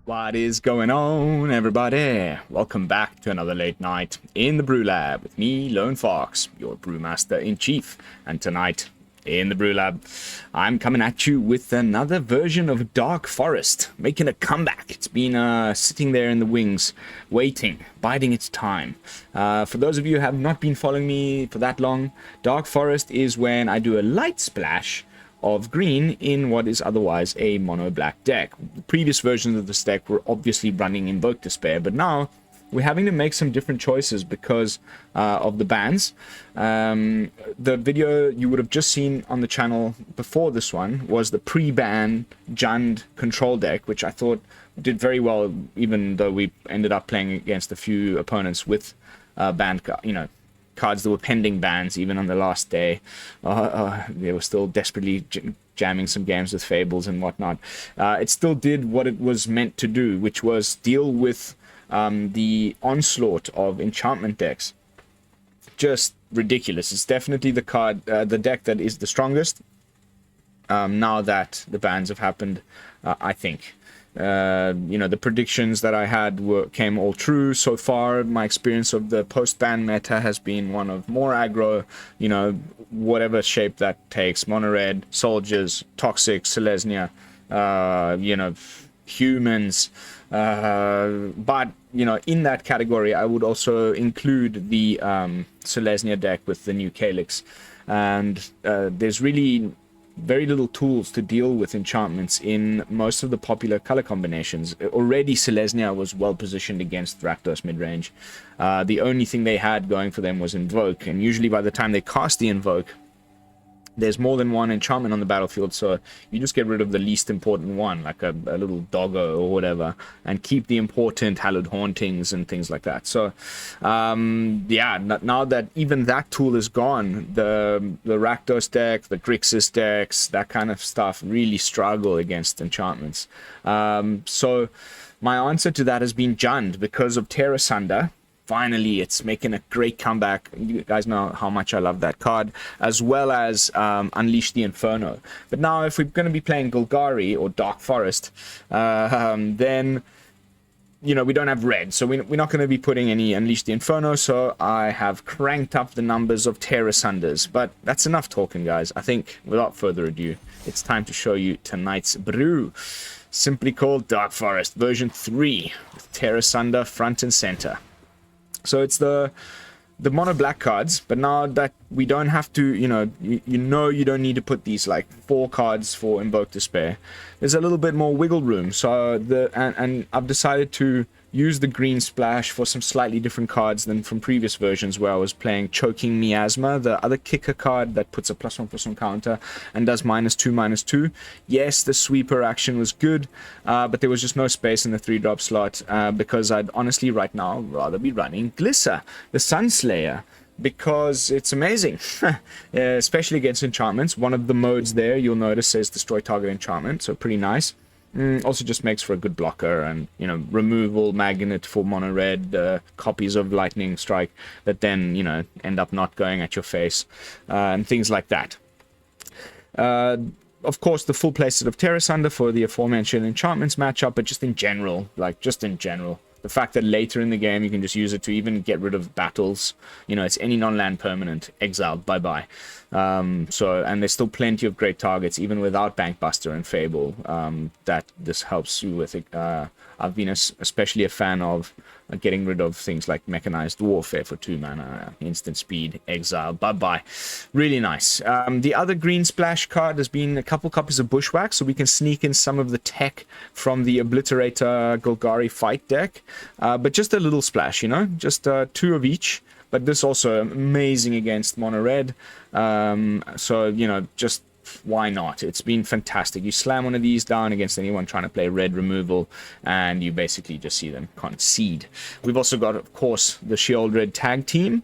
What is going on, everybody? Welcome back to another late night in the BrewLab with me, Lone Fox, your brewmaster in chief. And tonight in the BrewLab, I'm coming at you with another version of Dark Forest, making a comeback. It's been sitting there in the wings, waiting, biding its time. For those of you who have not been following me for that long, Dark Forest is when I do a light splash of green in what is otherwise a mono black deck. The previous versions of this deck were obviously running Invoke Despair, but now we're having to make some different choices because of the bans. The video you would have just seen on the channel before this one was the pre-ban Jund control deck, which I thought did very well, even though we ended up playing against a few opponents with banned, cards that were pending bans even on the last day. They were still desperately jamming some games with Fables and whatnot. It still did what it was meant to do, which was deal with the onslaught of enchantment decks. Just ridiculous. It's definitely the deck that is the strongest now that the bans have happened, I think. The predictions that I had came all true so far. My experience of the post-ban meta has been one of more aggro, whatever shape that takes. Mono red, soldiers, toxic, Selesnya, humans. But, in that category, I would also include the Selesnya deck with the new Calyx. And there's really very little tools to deal with enchantments in most of the popular color combinations. Already Selesnya was well positioned against Rakdos midrange. The only thing they had going for them was Invoke, and usually by the time they cast the Invoke, there's more than one enchantment on the battlefield, so you just get rid of the least important one, like a little doggo or whatever, and keep the important hallowed hauntings and things like that. So, now that even that tool is gone, the Rakdos deck, the Grixis decks, that kind of stuff really struggle against enchantments. So my answer to that has been Jund, because of Tear Asunder. Finally, it's making a great comeback. You guys know how much I love that card, as well as Unleash the Inferno. But now, if we're going to be playing Golgari or Dark Forest, then, we don't have red. So we're not going to be putting any Unleash the Inferno, so I have cranked up the numbers of Tear Asunders. But that's enough talking, guys. I think, without further ado, it's time to show you tonight's brew. Simply called Dark Forest version 3, with Tear Asunder front and center. So it's the mono black cards, but now that we don't have to, you don't need to put these like 4 cards for Invoke Despair. There's a little bit more wiggle room. So and I've decided to use the green splash for some slightly different cards than from previous versions, where I was playing Choking Miasma, the other kicker card that puts a +1/+1 counter and does -2/-2. Yes, the sweeper action was good, but there was just no space in the 3-drop slot, because I'd honestly right now rather be running Glissa, the Sunslayer, because it's amazing, especially against enchantments. One of the modes there, you'll notice, says destroy target enchantment, so pretty nice. Also just makes for a good blocker, and removal magnet for mono red, copies of lightning strike that then end up not going at your face, and things like that. Of course, the full playset of Tear Asunder for the aforementioned enchantments matchup, but just in general, the fact that later in the game you can just use it to even get rid of battles. It's any non-land permanent, exiled, bye-bye. And there's still plenty of great targets, even without Bankbuster and Fable, that this helps you with. I've been especially a fan of getting rid of things like Mechanized Warfare for 2 mana, instant speed, exile, bye-bye. Really nice. The other green splash card has been a couple copies of Bushwhack, so we can sneak in some of the tech from the Obliterator Golgari fight deck, but just a little splash, just 2 of each. But this also amazing against mono red, so just why not? It's been fantastic. You slam one of these down against anyone trying to play red removal, and you basically just see them concede. We've also got, of course, the Sheoldred tag team.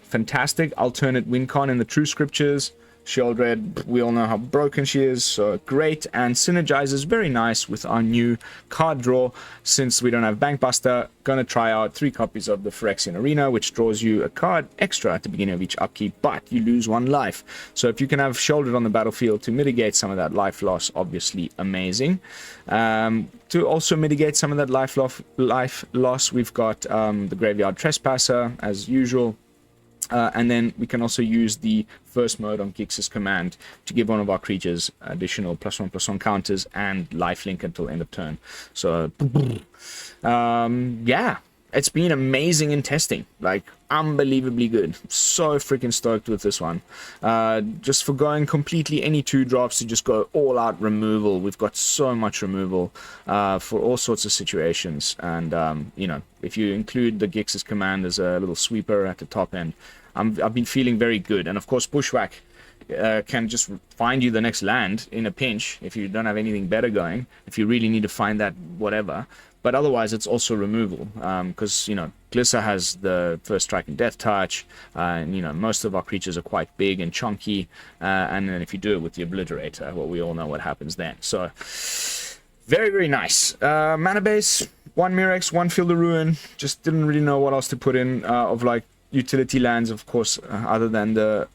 Fantastic alternate win con in the True Scriptures. Sheoldred, we all know how broken she is, so great, and synergizes very nice with our new card draw. Since we don't have Bankbuster, gonna try out 3 copies of the Phyrexian Arena, which draws you a card extra at the beginning of each upkeep, but you lose 1 life. So if you can have Sheoldred on the battlefield to mitigate some of that life loss, obviously amazing. To also mitigate some of that life loss, we've got the Graveyard Trespasser, as usual. And then we can also use the first mode on Gix's command to give one of our creatures additional +1/+1 counters and lifelink until end of turn. So, yeah, it's been amazing in testing, like unbelievably good. So freaking stoked with this one. Just for going completely any 2 drops to just go all out removal. We've got so much removal for all sorts of situations. And, you know, if you include the Gix's command as a little sweeper at the top end, I've been feeling very good. And of course, Bushwhack can just find you the next land in a pinch if you don't have anything better going, if you really need to find that whatever. But otherwise, it's also removal, because, you know, Glissa has the first strike and death touch, and, you know, most of our creatures are quite big and chunky, and then if you do it with the Obliterator, well, we all know what happens then. So, very, very nice. Mana base, 1 Mirrex, 1 Field of Ruin. Just didn't really know what else to put in of, like, utility lands, of course, other than the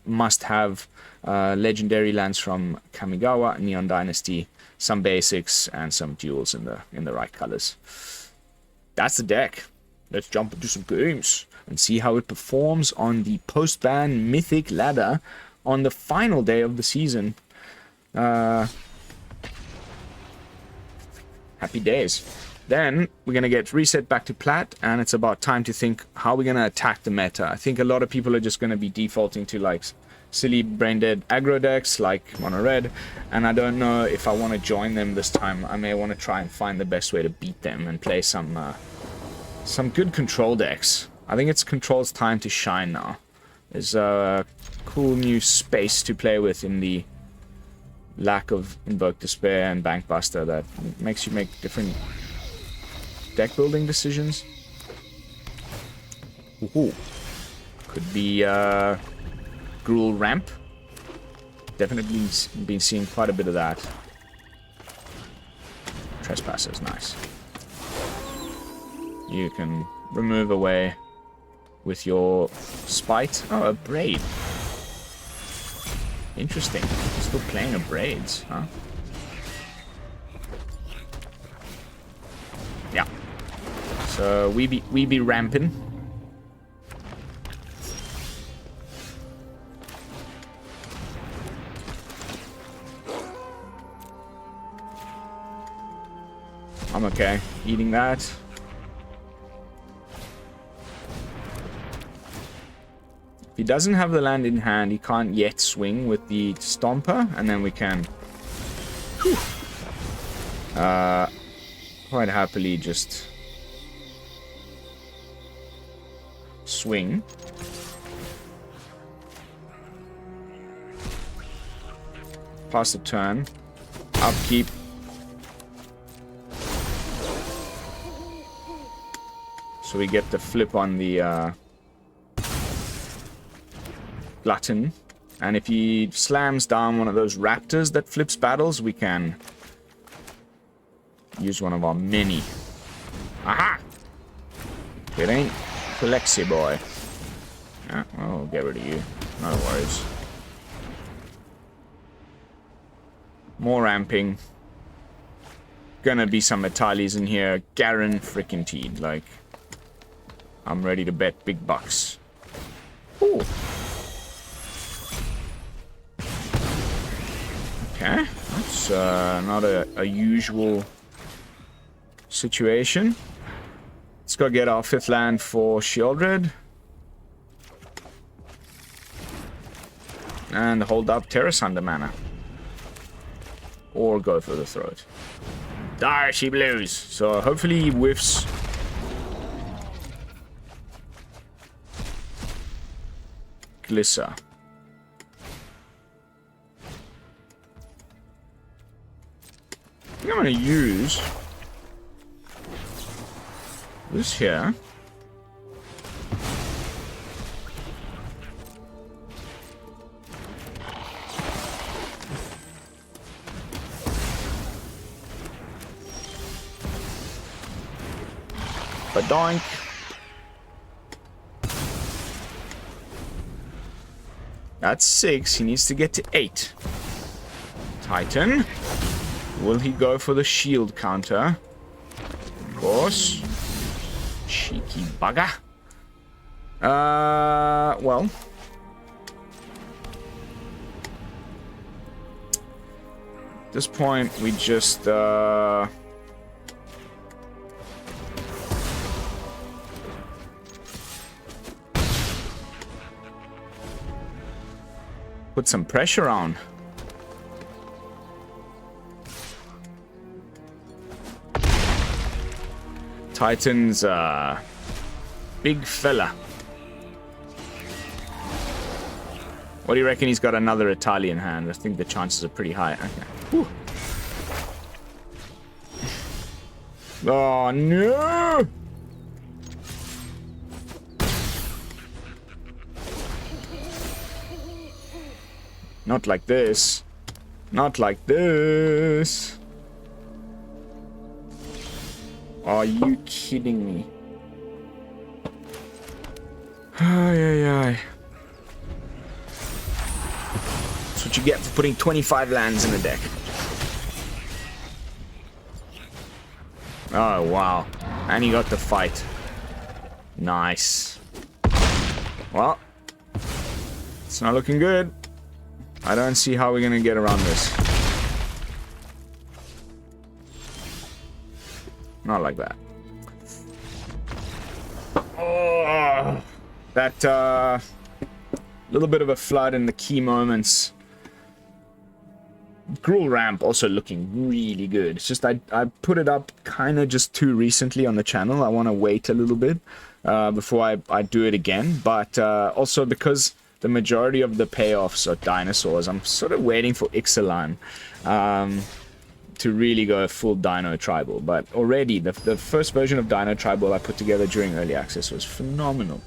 must-have legendary lands from Kamigawa, Neon Dynasty, some basics, and some duels in the right colors. That's the deck. Let's jump into some games and see how it performs on the post-ban Mythic ladder on the final day of the season. Happy days. Then we're going to get reset back to plat, and it's about time to think how we're going to attack the meta. I think a lot of people are just going to be defaulting to like silly brain-dead aggro decks like mono red, and I don't know if I want to join them this time. I may want to try and find the best way to beat them and play some good control decks. I think it's control's time to shine now. There's a cool new space to play with in the lack of Invoke Despair and Bankbuster that makes you make different deck building decisions. Ooh. Could be Gruul ramp. Definitely been seeing quite a bit of that. Trespasser is nice. You can remove away with your spite. Oh, a braid. Interesting. Still playing a braids, huh? Yeah. So we be ramping. I'm okay eating that. If he doesn't have the land in hand, he can't yet swing with the Stomper, and then we can quite happily just swing. Pass the turn. Upkeep. So we get the flip on the Glutton. And if he slams down one of those Raptors that flips battles, we can use one of our mini. Aha! It ain't Flexi boy. Yeah, well, we'll get rid of you. No worries. More ramping. Gonna be some Metalis in here. Garen frickin' teed. Like, I'm ready to bet big bucks. Ooh. Okay, that's not a usual situation. Let's go get our 5th land for Sheoldred. And hold up Tear Asunder mana. Or go for the throat. There she blows. So hopefully he whiffs. Glissa. I think I'm going to use this here. Badoink. That's 6. He needs to get to 8. Titan. Will he go for the shield counter? Of course. Cheeky bugger. Well. At this point, we just, put some pressure on. Titan's big fella. What do you reckon? He's got another Italian hand. I think the chances are pretty high. Okay. Whew. Oh no! Not like this. Not like this. Are you kidding me? Ay, ay, ay. That's what you get for putting 25 lands in the deck. Oh, wow. And he got the fight. Nice. Well, it's not looking good. I don't see how we're going to get around this. Not like that. Oh, that little bit of a flood in the key moments. Gruul ramp also looking really good. It's just I put it up kind of just too recently on the channel. I want to wait a little bit before I do it again. But also because the majority of the payoffs are dinosaurs, I'm sort of waiting for Ixalan to really go full Dino Tribal. But already, the first version of Dino Tribal I put together during early access was phenomenal.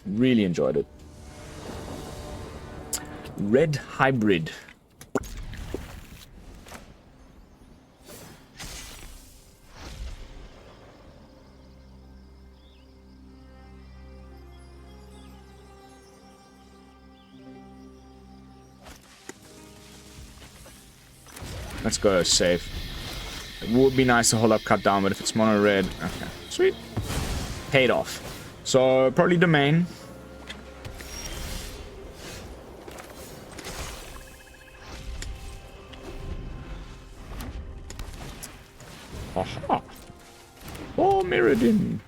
Really enjoyed it. Red Hybrid. Let's go save. It would be nice to hold up cut down, but if it's mono red, okay, sweet. Paid off. So probably domain. Aha. Oh, Mirrodin.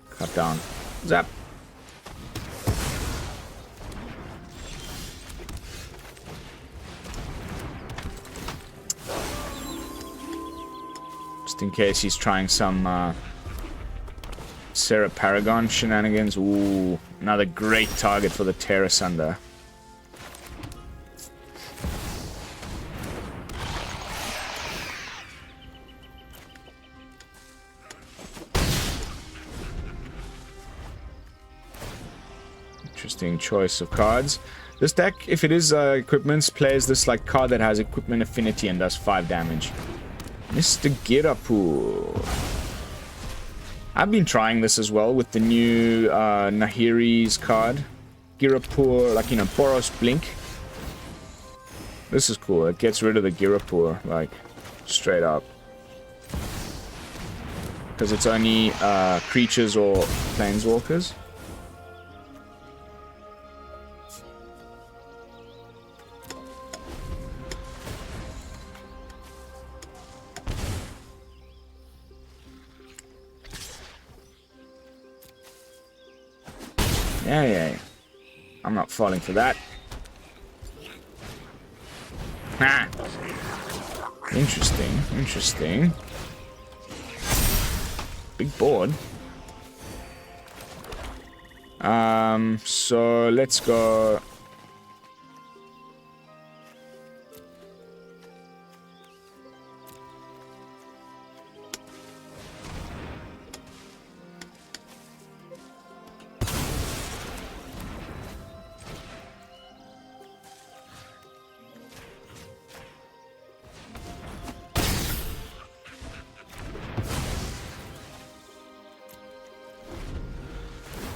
Cut down. Zap. In case he's trying some Sarah Paragon shenanigans. Ooh, another great target for the Tear Asunder. Interesting choice of cards. This deck, if it is equipments, plays this like card that has equipment affinity and does 5 damage. Mr. Girapur. I've been trying this as well with the new Nahiri's card. Girapur, like, you know, Boros Blink. This is cool. It gets rid of the Girapur, like, straight up. Because it's only creatures or planeswalkers. Yeah. I'm not falling for that. Ah. Interesting. Big board. So let's go.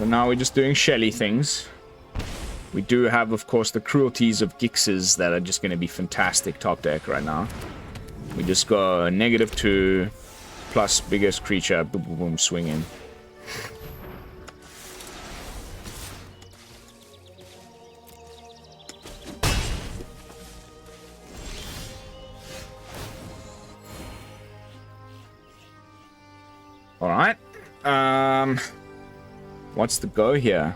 So now we're just doing shelly things. We do have, of course, the cruelties of Gixes that are just going to be fantastic top deck right now. We just go -2 plus biggest creature, boom, boom, boom, swing in. Alright. What's the go here?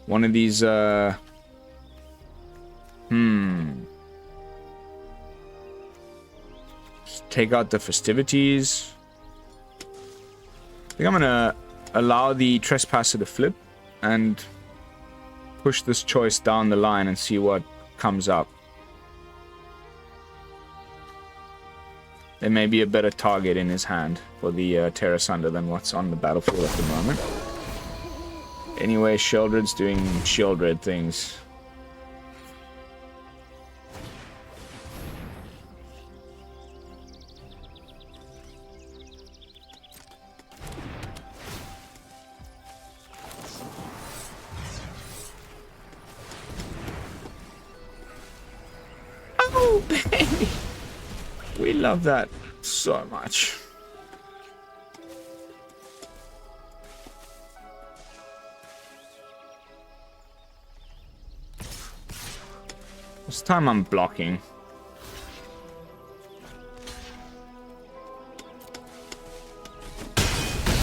One of these, Let's take out the festivities. I think I'm gonna allow the Trespasser to flip and push this choice down the line and see what comes up. There may be a better target in his hand for the Tear Asunder than what's on the battlefield at the moment. Anyway, Sheoldred's doing Sheoldred things. Oh, baby! We love that so much. This time I'm blocking.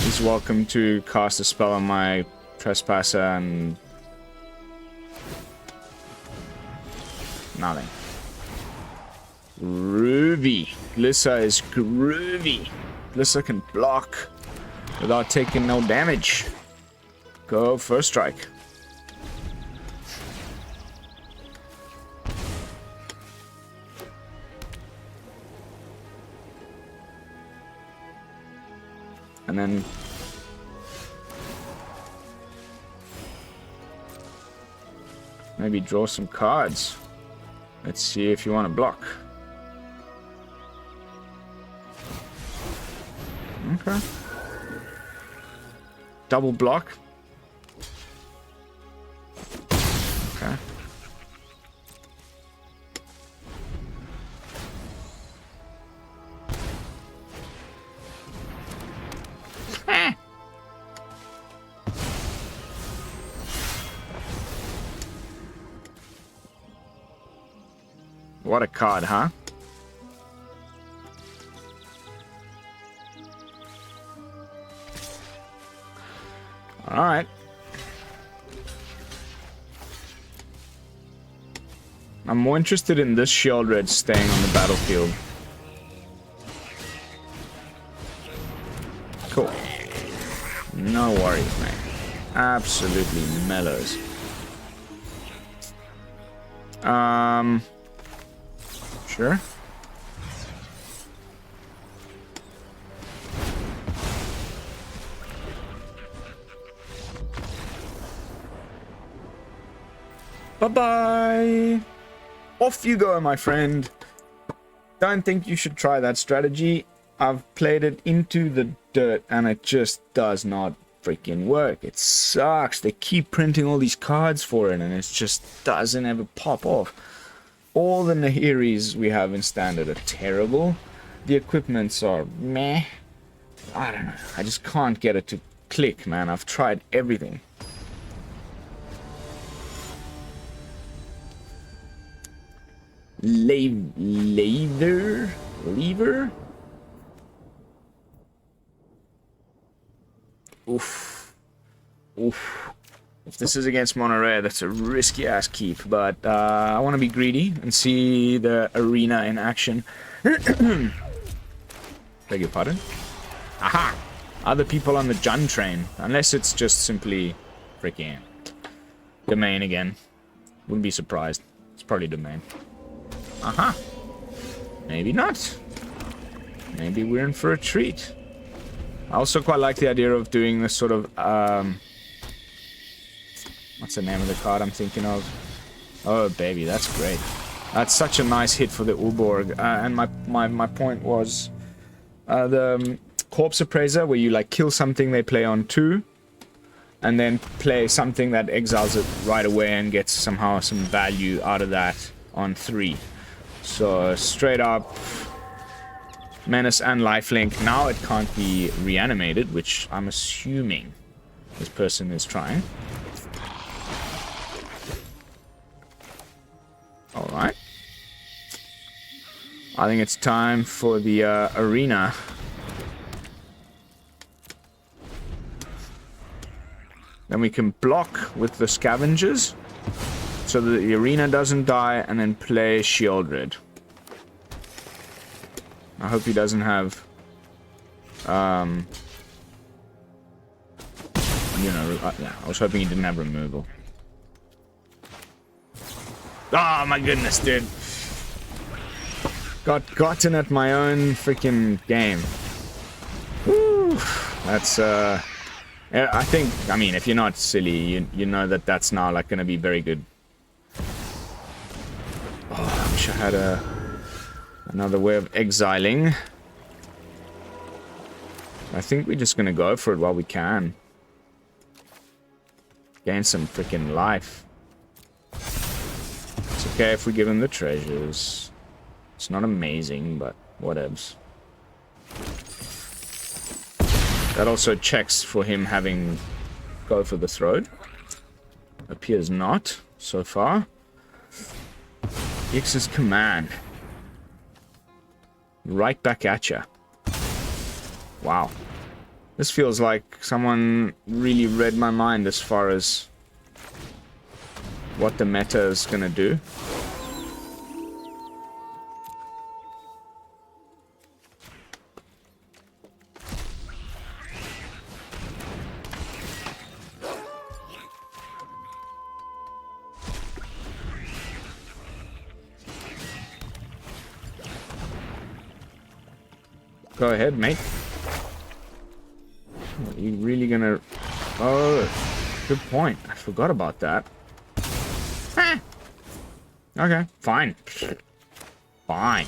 He's welcome to cast a spell on my Trespasser and nothing. Groovy. Glissa is groovy. Glissa can block without taking no damage. Go first strike. And then maybe draw some cards. Let's see if you want to block. Okay. Double block. Okay. What a card, huh? Alright. I'm more interested in this Sheoldred staying on the battlefield. Cool. No worries, mate. Absolutely mellows. Sure. Bye-bye. Off you go, my friend. Don't think you should try that strategy. I've played it into the dirt and it just does not freaking work. It sucks. They keep printing all these cards for it and it just doesn't ever pop off. All the Nahiris we have in standard are terrible. The equipments are meh. I don't know. I just can't get it to click, man. I've tried everything. Lever? Oof. Oof. If this is against mono rare, that's a risky ass keep, but I want to be greedy and see the arena in action. Beg your pardon? Aha! Other people on the Jun train, unless it's just simply freaking domain again. Wouldn't be surprised. It's probably domain. Aha! Maybe not. Maybe we're in for a treat. I also quite like the idea of doing this sort of what's the name of the card I'm thinking of? Oh, baby, that's great. That's such a nice hit for the Urborg. And my point was the Corpse Appraiser, where you like kill something they play on 2, and then play something that exiles it right away and gets somehow some value out of that on 3. So straight up Menace and Lifelink. Now it can't be reanimated, which I'm assuming this person is trying. Alright. I think it's time for the arena. Then we can block with the Scavengers so that the arena doesn't die, and then play Sheoldred. I hope he doesn't have, yeah, I was hoping he didn't have removal. Oh my goodness, dude. Got gotten at my own freaking game. Woo. That's, I think, I mean, if you're not silly, you know that that's now, like, gonna be very good. Oh, I wish I had another way of exiling. I think we're just gonna go for it while we can. Gain some freaking life. It's okay if we give him the treasures. It's not amazing, but whatevs. That also checks for him having go for the throat. Appears not, so far. Ix's command. Right back at ya. Wow. This feels like someone really read my mind as far as what the meta is gonna do. Go ahead, mate. Are you really gonna... Oh, good point. I forgot about that. Ah. Okay, fine. Fine.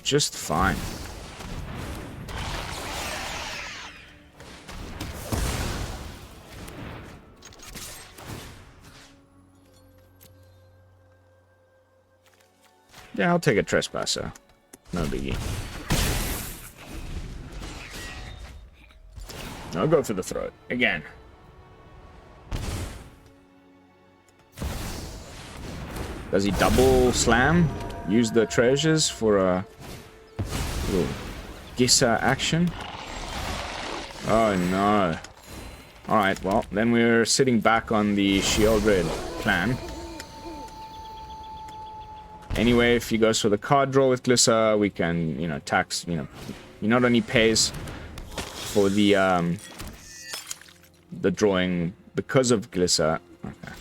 Just fine. Yeah, I'll take a Trespasser. No biggie. I'll go for the throat. Again. Does he double slam? Use the treasures for a little Glissa action? Oh no. Alright, well, then we're sitting back on the Sheoldred plan. Anyway, if he goes for the card draw with Glissa, we can, you know, tax, you know, he not only pays for the drawing because of Glissa. Okay.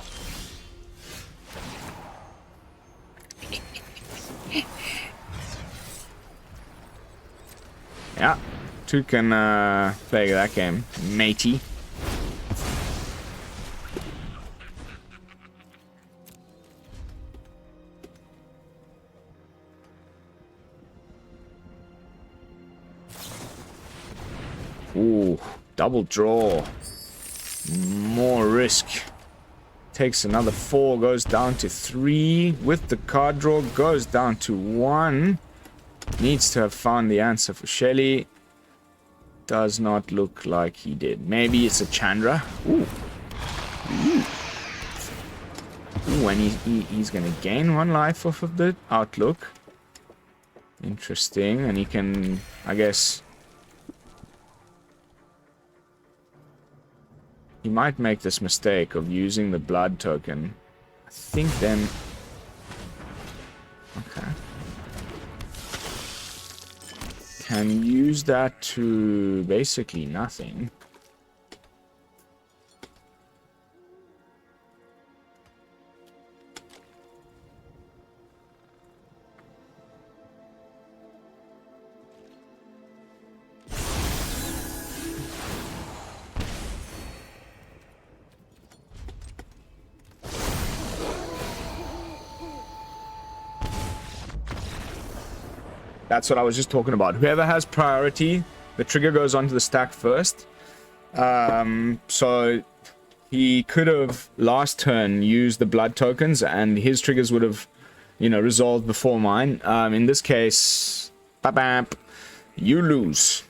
Yeah, 2 can play that game, matey. Ooh, double draw. More risk. Takes another 4, goes down to 3. With the card draw, goes down to 1. Needs to have found the answer for Shelly. Does not look like he did. Maybe it's a Chandra. Ooh. Ooh. Ooh, and he's gonna gain 1 life off of the outlook. Interesting. And he can, I guess... He might make this mistake of using the blood token. I think then... Okay. Can use that to basically nothing. That's what I was just talking about. Whoever has priority, the trigger goes onto the stack first. So he could have last turn used the blood tokens and his triggers would have, you know, resolved before mine. In this case, ba-bam, you lose.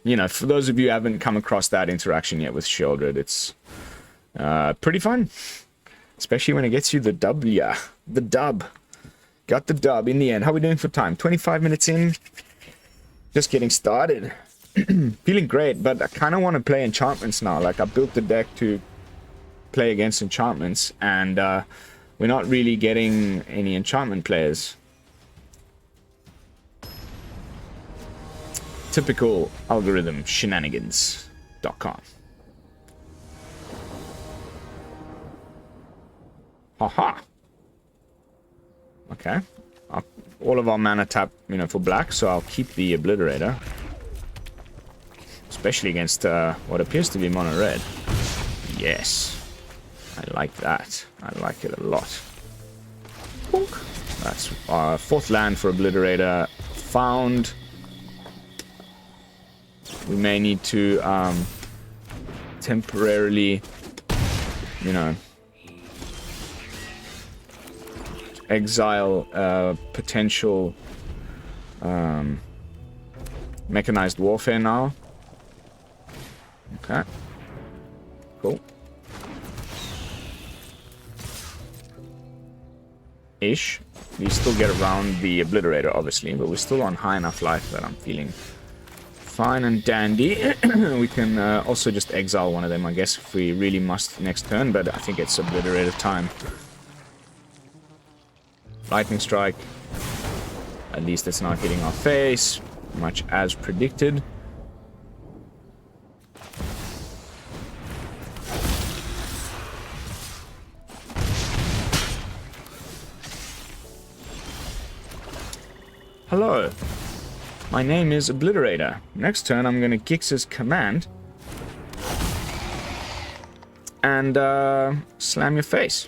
You know, for those of you who haven't come across that interaction yet with Sheoldred, it's pretty fun. Especially when it gets you the W. The dub. Got the dub in the end. How are we doing for time? 25 minutes in. Just getting started. Feeling great, but I kind of want to play enchantments now. Like, I built the deck to play against enchantments, and we're not really getting any enchantment players. Typical algorithm shenanigans.com. Haha. Okay. All of our mana tap, you know, for black, so I'll keep the Obliterator. Especially against what appears to be mono red. Yes. I like that. I like it a lot. Bonk. That's our 4th land for Obliterator found. We may need to temporarily, you know, exile potential mechanized warfare now. Okay. Cool. Ish. We still get around the Obliterator, obviously, but we're still on high enough life that I'm feeling fine and dandy. We can also just exile one of them, I guess, if we really must next turn, but I think it's Obliterator time. Lightning Strike. At least it's not hitting our face, much as predicted. Hello, my name is Obliterator. Next turn I'm going to Gix's command and slam your face.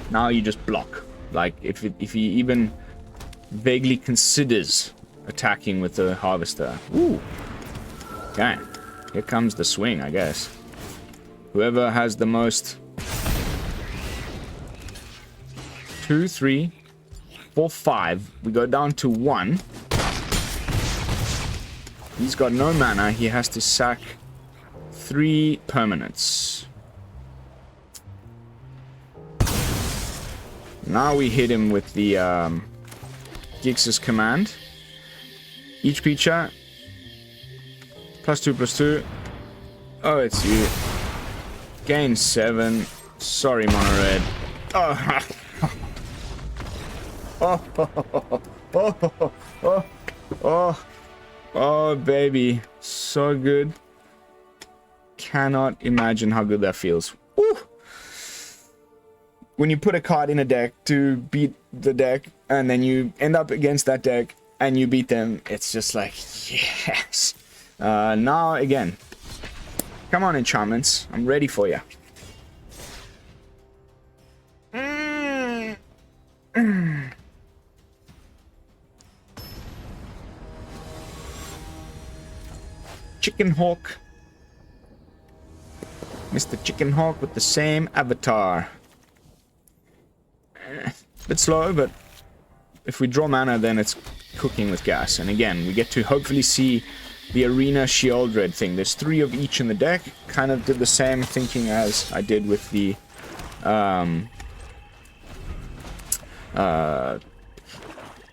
Now you just block. Like, if he even vaguely considers attacking with the Harvester. Ooh. Okay, here comes the swing, I guess. Whoever has the most... 2, 3, 4, 5. We go down to 1. He's got no mana. He has to sack 3 permanents. Now we hit him with the Gix's command. Each creature... +2/+2. Oh, it's you. Gain 7. Sorry, mono red. Oh. Oh, baby. So good. Cannot imagine how good that feels. Woo. When you put a card in a deck to beat the deck, and then you end up against that deck, and you beat them, it's just like, yes. Now, again. Come on, enchantments. I'm ready for you. Chicken Hawk. Mr. Chicken Hawk with the same avatar. Bit slow, but if we draw mana, then it's cooking with gas. And again, we get to hopefully see the Arena Sheoldred thing. There's 3 of each in the deck. Kind of did the same thinking as I did with the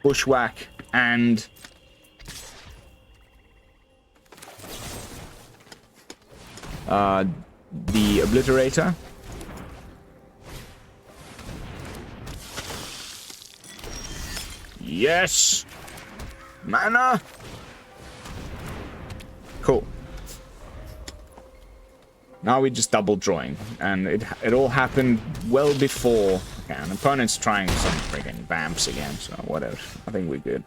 Bushwhack and the Obliterator. Yes! Mana! Cool. Now we're just double drawing, and it all happened well before. Okay, an opponent's trying some friggin' vamps again, so whatever. I think we're good.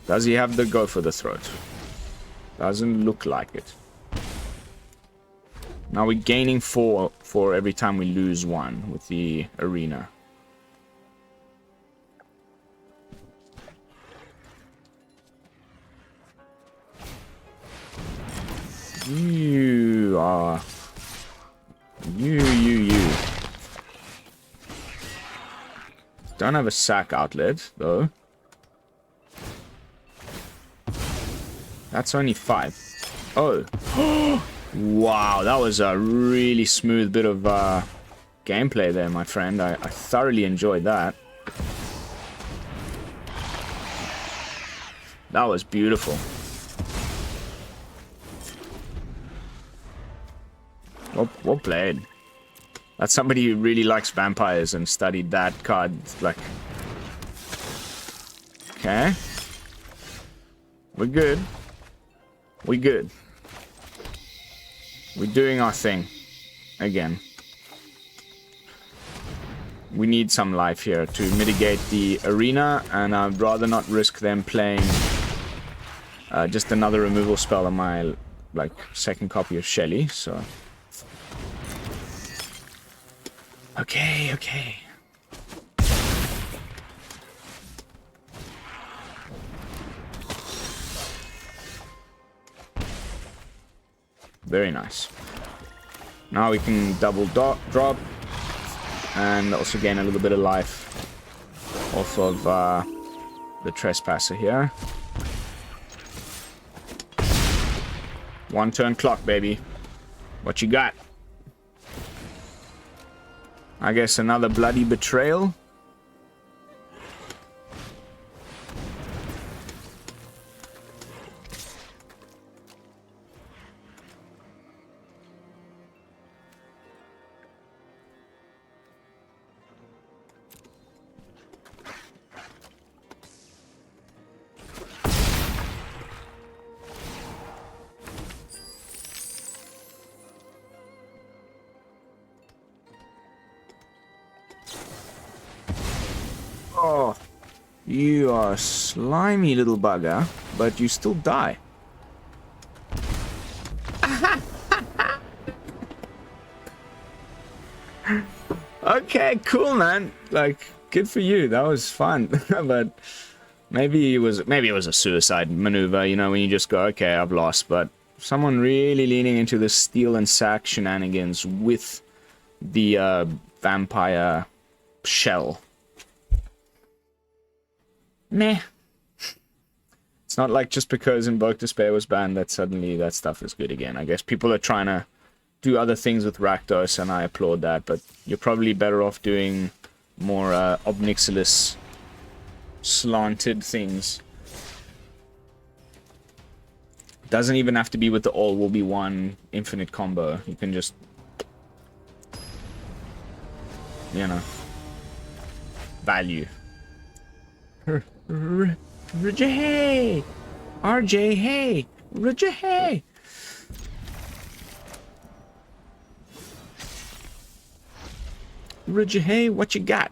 Does he have the go for the throat? Doesn't look like it. Now we're gaining 4 for every time we lose 1 with the arena. You are... You. Don't have a sack outlet, though. That's only 5. Oh. Wow, that was a really smooth bit of gameplay there, my friend. I thoroughly enjoyed that. That was beautiful. Well played. That's somebody who really likes vampires and studied that card, like... Okay. We're good. We're good. We're doing our thing. Again. We need some life here to mitigate the arena, and I'd rather not risk them playing just another removal spell on my, like, second copy of Shelly, so... Okay. Very nice. Now we can double drop and also gain a little bit of life off of the Trespasser here. 1 turn clock, baby. What you got? I guess another bloody betrayal. Oh, you are a slimy little bugger, but you still die. Okay, cool, man. Like, good for you. That was fun. But maybe it was a suicide maneuver, you know, when you just go, okay, I've lost. But someone really leaning into the steal and sack shenanigans with the vampire shell. Meh. It's not like just because Invoke Despair was banned that suddenly that stuff is good again. I guess people are trying to do other things with Rakdos, and I applaud that, but you're probably better off doing more Obnixilis slanted things. Doesn't even have to be with the all will be one infinite combo. You can just, you know, value. RJ, hey! RJ, hey! RJ, hey! RJ, hey, what you got?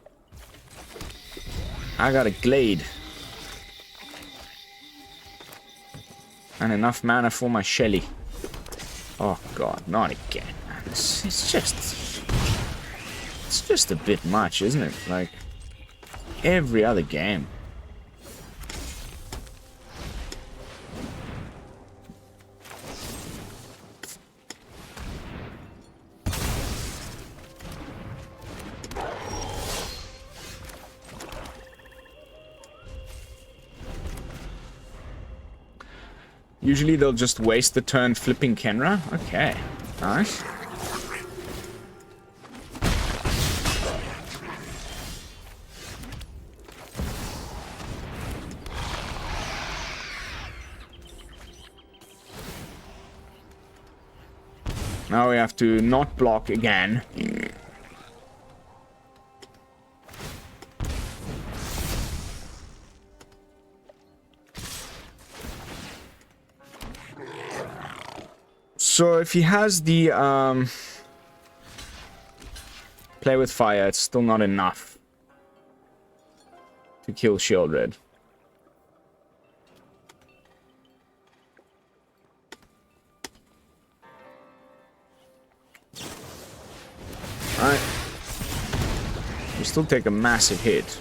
I got a Glade. And enough mana for my Shelly. Oh god, not again. It's just a bit much, isn't it? Like, every other game. Usually they'll just waste the turn flipping Kenra. Okay, nice. Now we have to not block again. So if he has the play with fire, it's still not enough to kill Sheoldred. We still take a massive hit.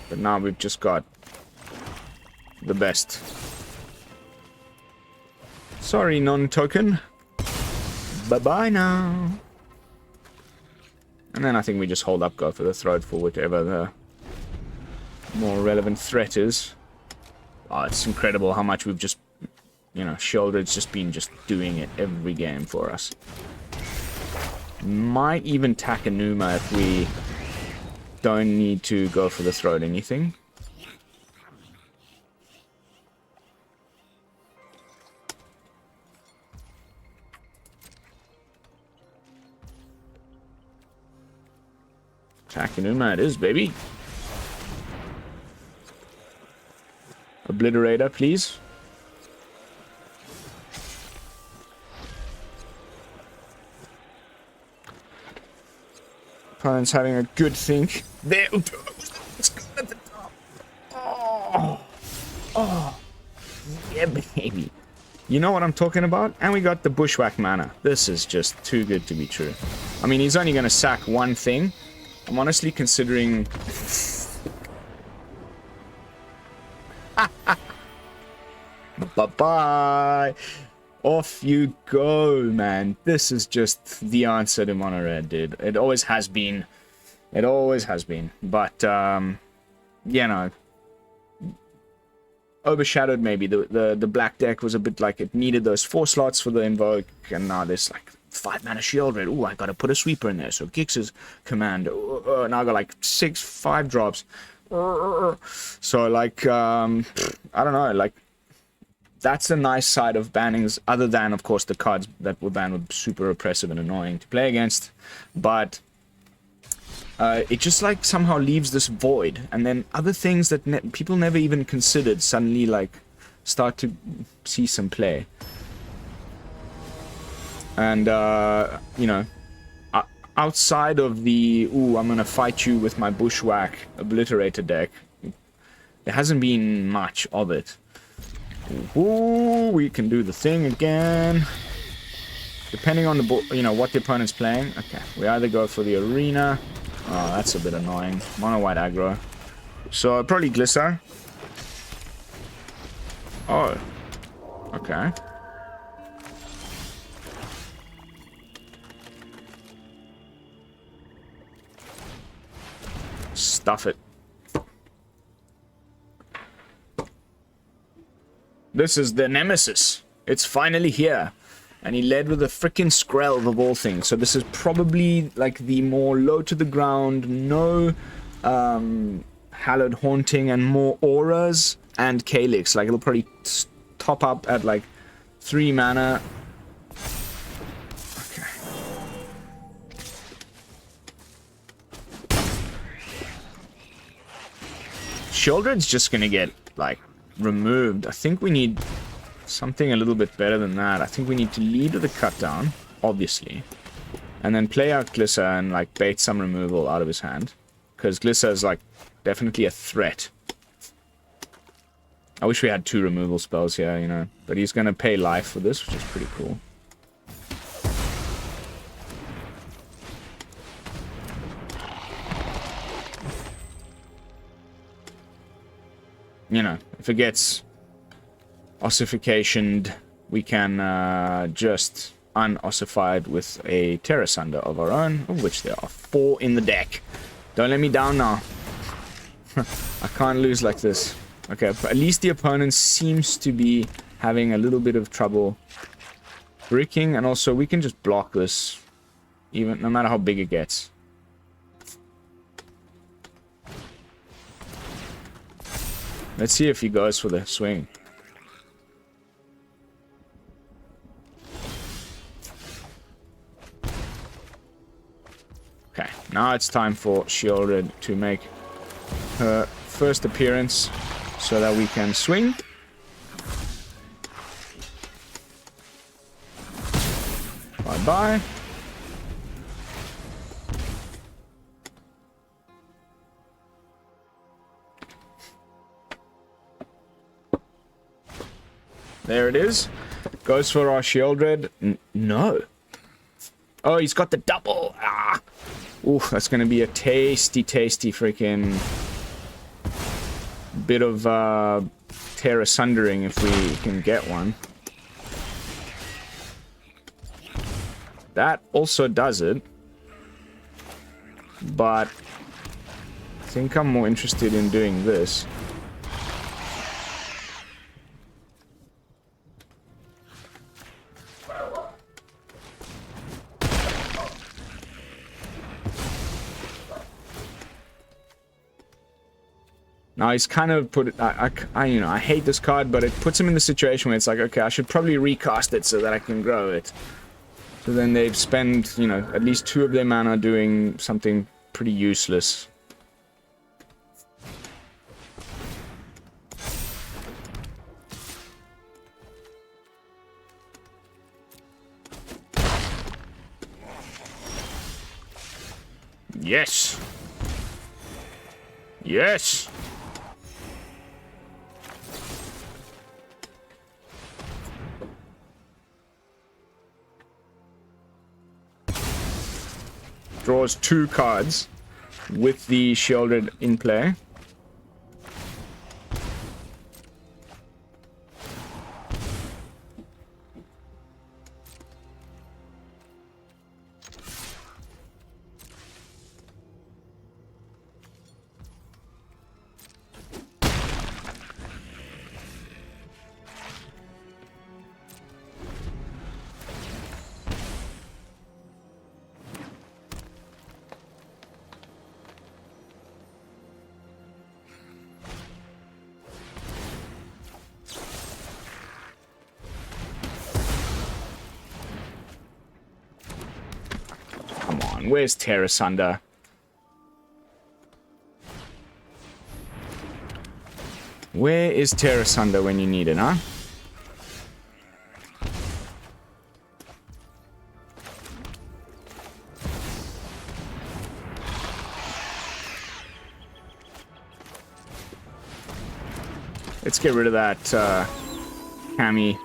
But now we've just got the best. Sorry, non-token. Bye-bye now. And then I think we just hold up, go for the throat for whatever the more relevant threat is. Oh, it's incredible how much we've just, you know, Sheoldred's just been doing it every game for us. Might even Takenuma if we don't need to go for the throat anything. Takenuma it is, baby. Obliterator, please. Opponent's having a good think. There. Let's go at the top. Oh. Oh. Yeah, baby. You know what I'm talking about? And we got the Bushwhack mana. This is just too good to be true. I mean, he's only going to sack one thing. I'm honestly considering... Bye-bye! Off you go, man. This is just the answer to Mono Red, dude. It always has been. It always has been. But, you know... Overshadowed, maybe. The black deck was a bit like it needed those 4 slots for the Invoke, and now there's like 5 mana Sheoldred. Ooh, I gotta put a sweeper in there. So Gix's command. Now I got like 5 drops. So like, I don't know, like, that's the nice side of bannings, other than, of course, the cards that were banned were super oppressive and annoying to play against. But it just like somehow leaves this void, and then other things that people never even considered suddenly like start to see some play. And you know, outside of the ooh, I'm gonna fight you with my Bushwhack Obliterator deck, there hasn't been much of it. Ooh, we can do the thing again. Depending on the you know what the opponent's playing. Okay, we either go for the arena. Oh, that's a bit annoying. Mono white aggro. So probably Glissa. Oh. Okay. Stuff it. This is the nemesis. It's finally here. And he led with a freaking Skrelv of all things. So this is probably like the more low to the ground, no Hallowed Haunting, and more auras and Calyx. Like it'll probably top up at like 3 mana. Okay. Sheoldred's just gonna get like removed. I think we need something a little bit better than that. I think we need to lead with a cut down, obviously, and then play out Glissa and like bait some removal out of his hand, because Glissa is like definitely a threat. I wish we had 2 removal spells here, you know, but he's gonna pay life for this, which is pretty cool. You know, if it gets ossificationed, we can just unossify it with a Tear Asunder of our own, of which there are 4 in the deck. Don't let me down now. I can't lose like this. Okay, but at least the opponent seems to be having a little bit of trouble bricking, and also we can just block this, even no matter how big it gets. Let's see if he goes for the swing. Okay, now it's time for Sheoldred to make her first appearance so that we can swing. Bye-bye. There it is. Goes for our Sheoldred. No. Oh, he's got the double. Ah. Oof, that's going to be a tasty freaking bit of Tear Asundering if we can get one. That also does it. But I think I'm more interested in doing this. Now he's kind of put it, you know, I hate this card, but it puts him in the situation where it's like, okay, I should probably recast it so that I can grow it. So then they've spent, you know, at least 2 of their mana doing something pretty useless. Yes! Yes! Draws 2 cards with the Sheoldred in play. Where's Tear Asunder? Where is Tear Asunder when you need it, huh? Let's get rid of that Cammy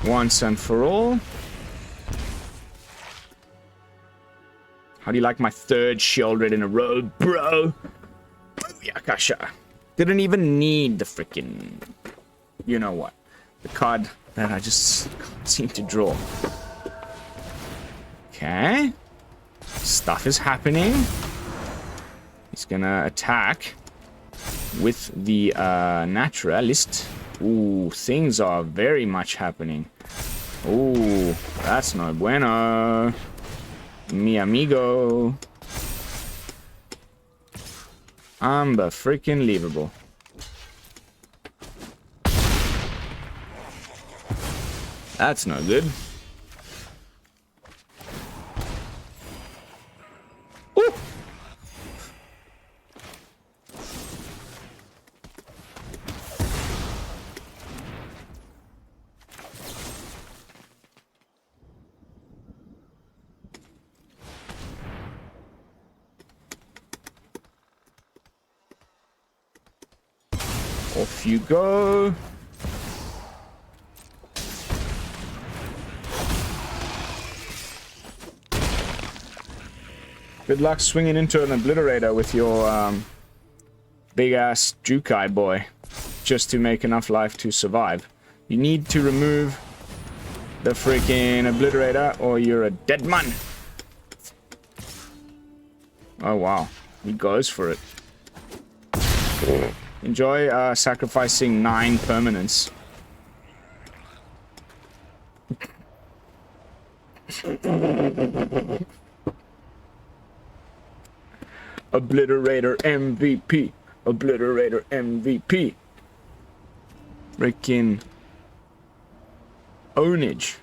once and for all. How do you like my 3rd Sheoldred in a row, bro? Yakasha. Didn't even need the freaking... You know what? The card that I just can't seem to draw. Okay. Stuff is happening. He's gonna attack with the Naturalist. Ooh, things are very much happening. Ooh, that's no bueno. Mi amigo. Freaking-leavable. That's no good. Ooh. Off you go. Good luck swinging into an Obliterator with your big-ass Jukai boy, just to make enough life to survive. You need to remove the freaking Obliterator or you're a dead man. Oh wow, he goes for it. Enjoy sacrificing 9 permanents. Obliterator MVP. Obliterator MVP. Freaking ownage.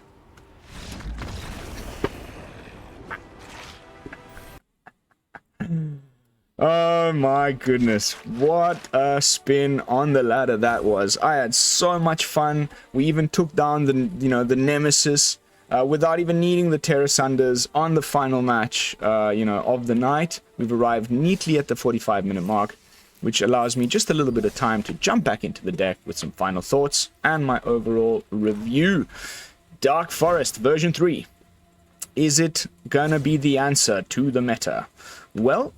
Oh my goodness, what a spin on the ladder that was. I had so much fun. We even took down the, the Nemesis without even needing the Tear Asunders on the final match, of the night. We've arrived neatly at the 45-minute mark. which allows me just a little bit of time to jump back into the deck with some final thoughts and my overall review. Dark Forest version 3. Is it gonna be the answer to the meta? Well,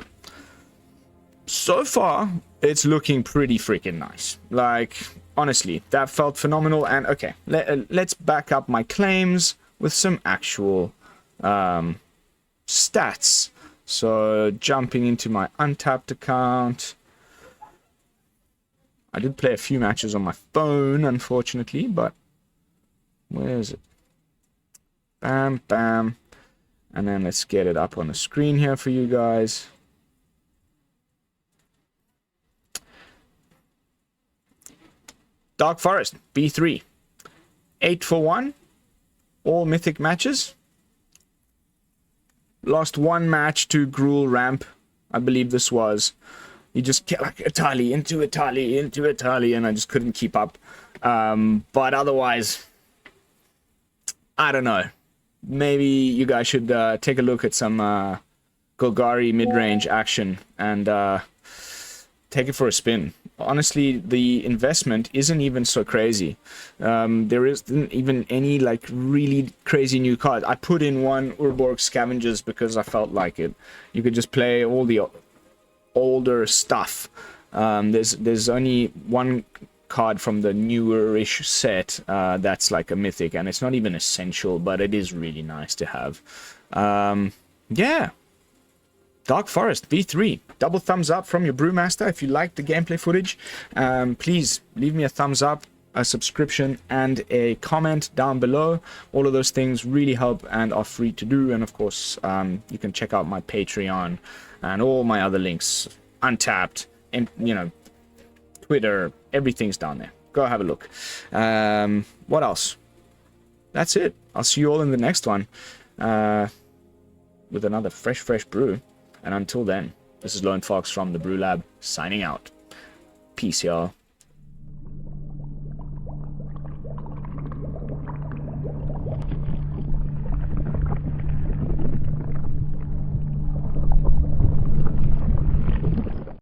so far, it's looking pretty freaking nice. Like, honestly, that felt phenomenal. And okay, let's back up my claims with some actual stats. So, jumping into my Untapped account. I did play a few matches on my phone, unfortunately, but where is it? Bam, bam. And then let's get it up on the screen here for you guys. Dark Forest, B3. 8 for 1. All Mythic matches. Lost one match to Gruul ramp, I believe this was. You just get like Italy, into Italy, into Italy, and I just couldn't keep up. But otherwise, I don't know. Maybe you guys should take a look at some Golgari mid-range action and take it for a spin. Honestly, the investment isn't even so crazy. There isn't even any like really crazy new cards. I put in one Urborg Scavengers because I felt like it. You could just play all the older stuff. There's only one card from the newer-ish set that's like a mythic, and it's not even essential, but it is really nice to have. Yeah. Dark Forest V3. Double thumbs up from your brewmaster if you liked the gameplay footage. Please leave me a thumbs up, a subscription, and a comment down below. All of those things really help and are free to do. And of course, you can check out my Patreon and all my other links. Untapped, and you know, Twitter, everything's down there. Go have a look. What else? That's it. I'll see you all in the next one with another fresh brew. And until then, this is Lone Fox from the BrewLab, signing out. Peace, y'all.